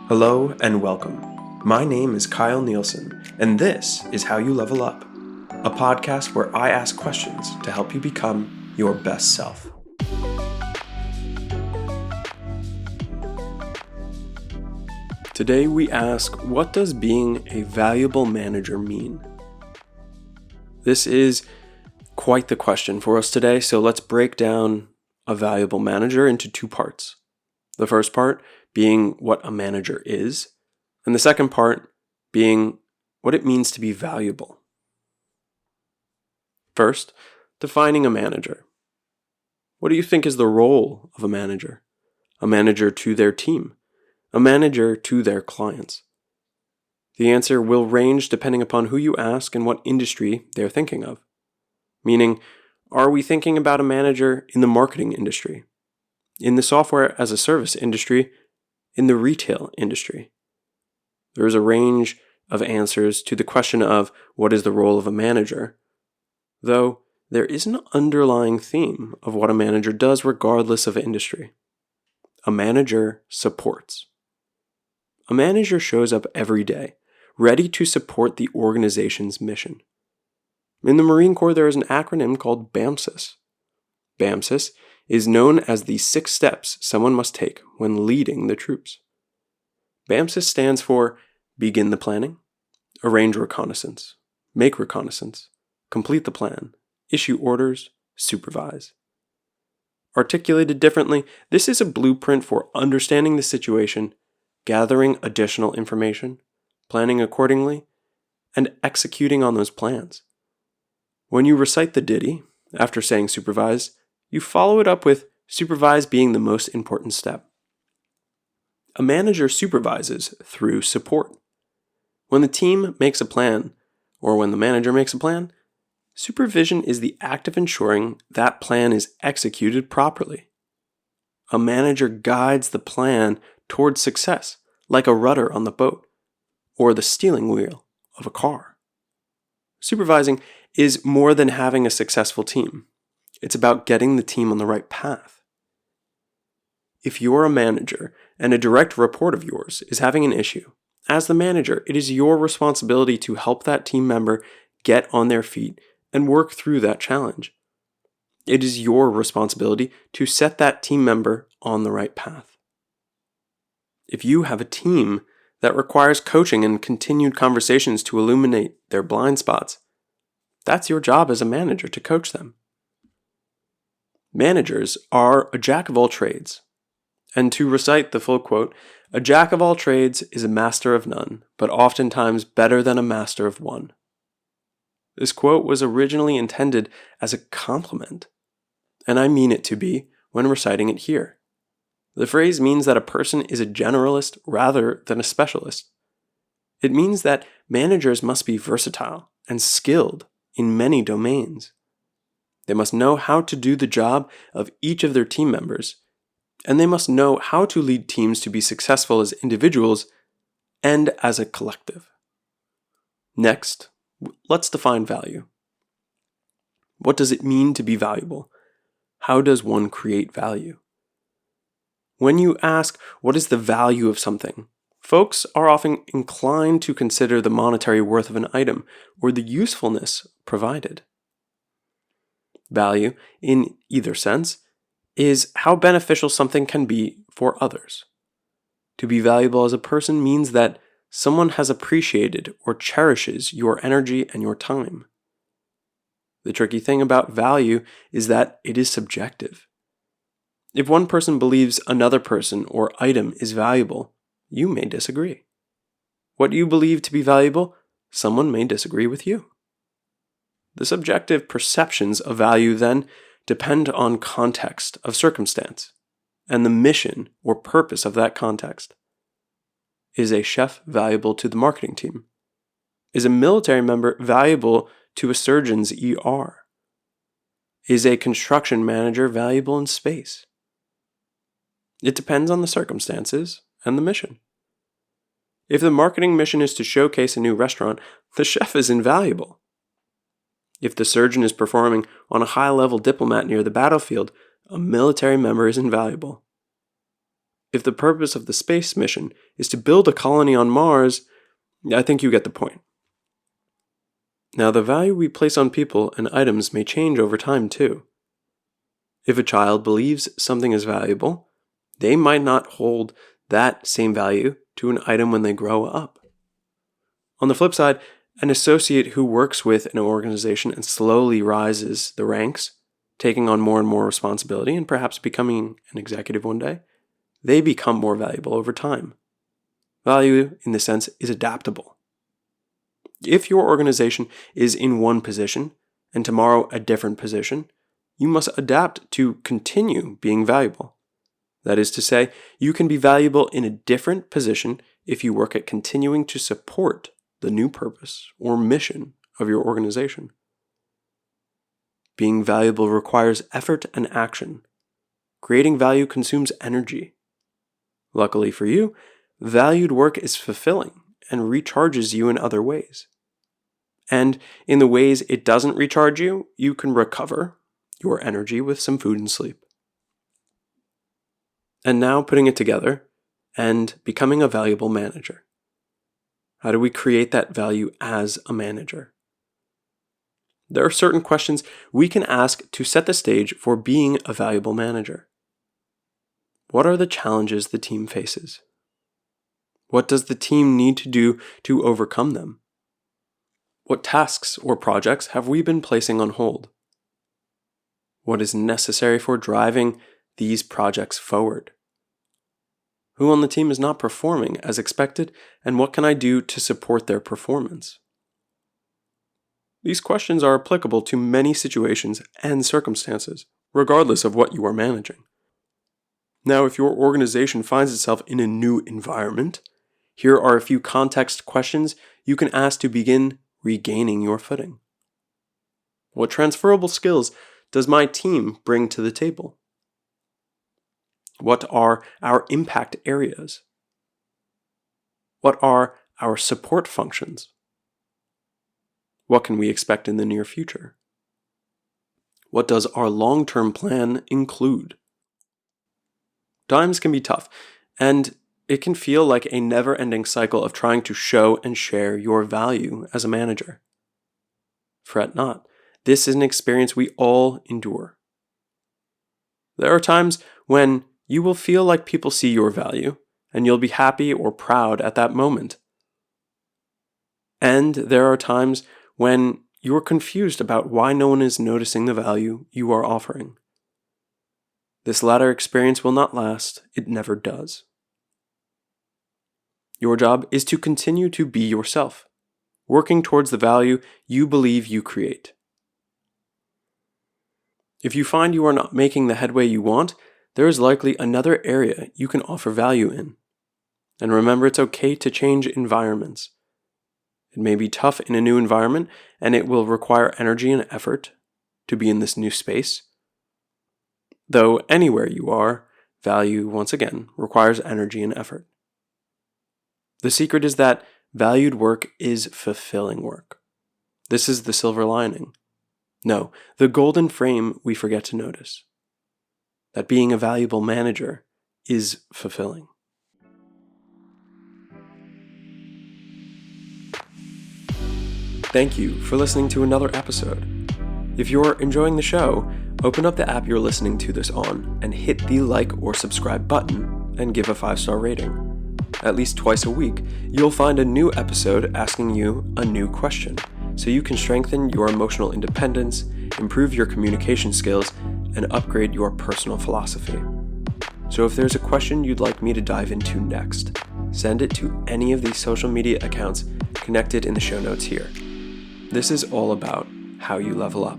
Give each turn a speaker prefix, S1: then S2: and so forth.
S1: Hello and welcome. My name is Kyle Nielsen, and this is How You Level Up, a podcast where I ask questions to help you become your best self. Today we ask, what does being a valuable manager mean? This is quite the question for us today, so let's break down a valuable manager into two parts. The first part being what a manager is, and the second part being what it means to be valuable. First, defining a manager. What do you think is the role of a manager? A manager to their team, a manager to their clients. The answer will range depending upon who you ask and what industry they're thinking of. Meaning, are we thinking about a manager in the marketing industry, in the software as a service industry, in the retail industry? There is a range of answers to the question of what is the role of a manager, though there is an underlying theme of what a manager does regardless of industry. A manager supports. A manager shows up every day, ready to support the organization's mission. In the Marine Corps, there is an acronym called BAMSIS. BAMSIS is known as the 6 steps someone must take when leading the troops. BAMSIS stands for begin the planning, arrange reconnaissance, make reconnaissance, complete the plan, issue orders, supervise. Articulated differently, this is a blueprint for understanding the situation, gathering additional information, planning accordingly, and executing on those plans. When you recite the ditty, after saying supervise, you follow it up with supervise being the most important step. A manager supervises through support. When the team makes a plan, or when the manager makes a plan, supervision is the act of ensuring that plan is executed properly. A manager guides the plan towards success, like a rudder on the boat, or the steering wheel of a car. Supervising is more than having a successful team. It's about getting the team on the right path. If you're a manager and a direct report of yours is having an issue, as the manager, it is your responsibility to help that team member get on their feet and work through that challenge. It is your responsibility to set that team member on the right path. If you have a team that requires coaching and continued conversations to illuminate their blind spots, that's your job as a manager to coach them. Managers are a jack of all trades. And to recite the full quote, a jack of all trades is a master of none, but oftentimes better than a master of one. This quote was originally intended as a compliment, and I mean it to be when reciting it here. The phrase means that a person is a generalist rather than a specialist. It means that managers must be versatile and skilled in many domains. They must know how to do the job of each of their team members, and they must know how to lead teams to be successful as individuals and as a collective. Next, let's define value. What does it mean to be valuable? How does one create value? When you ask, what is the value of something, folks are often inclined to consider the monetary worth of an item or the usefulness provided. Value, in either sense, is how beneficial something can be for others. To be valuable as a person means that someone has appreciated or cherishes your energy and your time. The tricky thing about value is that it is subjective. If one person believes another person or item is valuable, you may disagree. What you believe to be valuable, someone may disagree with you. The subjective perceptions of value then depend on context of circumstance and the mission or purpose of that context. Is a chef valuable to the marketing team? Is a military member valuable to a surgeon's ER? Is a construction manager valuable in space? It depends on the circumstances and the mission. If the marketing mission is to showcase a new restaurant, the chef is invaluable. If the surgeon is performing on a high-level diplomat near the battlefield, a military member is invaluable. If the purpose of the space mission is to build a colony on Mars, I think you get the point. Now, the value we place on people and items may change over time too. If a child believes something is valuable, they might not hold that same value to an item when they grow up. On the flip side, an associate who works with an organization and slowly rises the ranks, taking on more and more responsibility and perhaps becoming an executive one day, they become more valuable over time. Value, in this sense, is adaptable. If your organization is in one position and tomorrow a different position, you must adapt to continue being valuable. That is to say, you can be valuable in a different position if you work at continuing to support the new purpose or mission of your organization. Being valuable requires effort and action. Creating value consumes energy. Luckily for you, valued work is fulfilling and recharges you in other ways. And in the ways it doesn't recharge you, you can recover your energy with some food and sleep. And now putting it together and becoming a valuable manager. How do we create that value as a manager? There are certain questions we can ask to set the stage for being a valuable manager. What are the challenges the team faces? What does the team need to do to overcome them? What tasks or projects have we been placing on hold? What is necessary for driving these projects forward? Who on the team is not performing as expected, and what can I do to support their performance? These questions are applicable to many situations and circumstances, regardless of what you are managing. Now, if your organization finds itself in a new environment, here are a few context questions you can ask to begin regaining your footing. What transferable skills does my team bring to the table? What are our impact areas? What are our support functions? What can we expect in the near future? What does our long-term plan include? Times can be tough, and it can feel like a never-ending cycle of trying to show and share your value as a manager. Fret not. This is an experience we all endure. There are times when you will feel like people see your value, and you'll be happy or proud at that moment. And there are times when you're confused about why no one is noticing the value you are offering. This latter experience will not last. It never does. Your job is to continue to be yourself, working towards the value you believe you create. If you find you are not making the headway you want, there is likely another area you can offer value in. And remember, it's okay to change environments. It may be tough in a new environment, and it will require energy and effort to be in this new space. Though anywhere you are, value, once again, requires energy and effort. The secret is that valued work is fulfilling work. This is the silver lining. No, the golden frame we forget to notice. That being a valuable manager is fulfilling. Thank you for listening to another episode. If you're enjoying the show, open up the app you're listening to this on and hit the like or subscribe button and give a 5-star rating. At least twice a week, you'll find a new episode asking you a new question, so you can strengthen your emotional independence, improve your communication skills, and upgrade your personal philosophy. So if there's a question you'd like me to dive into next, send it to any of these social media accounts connected in the show notes here. This is all about how you level up.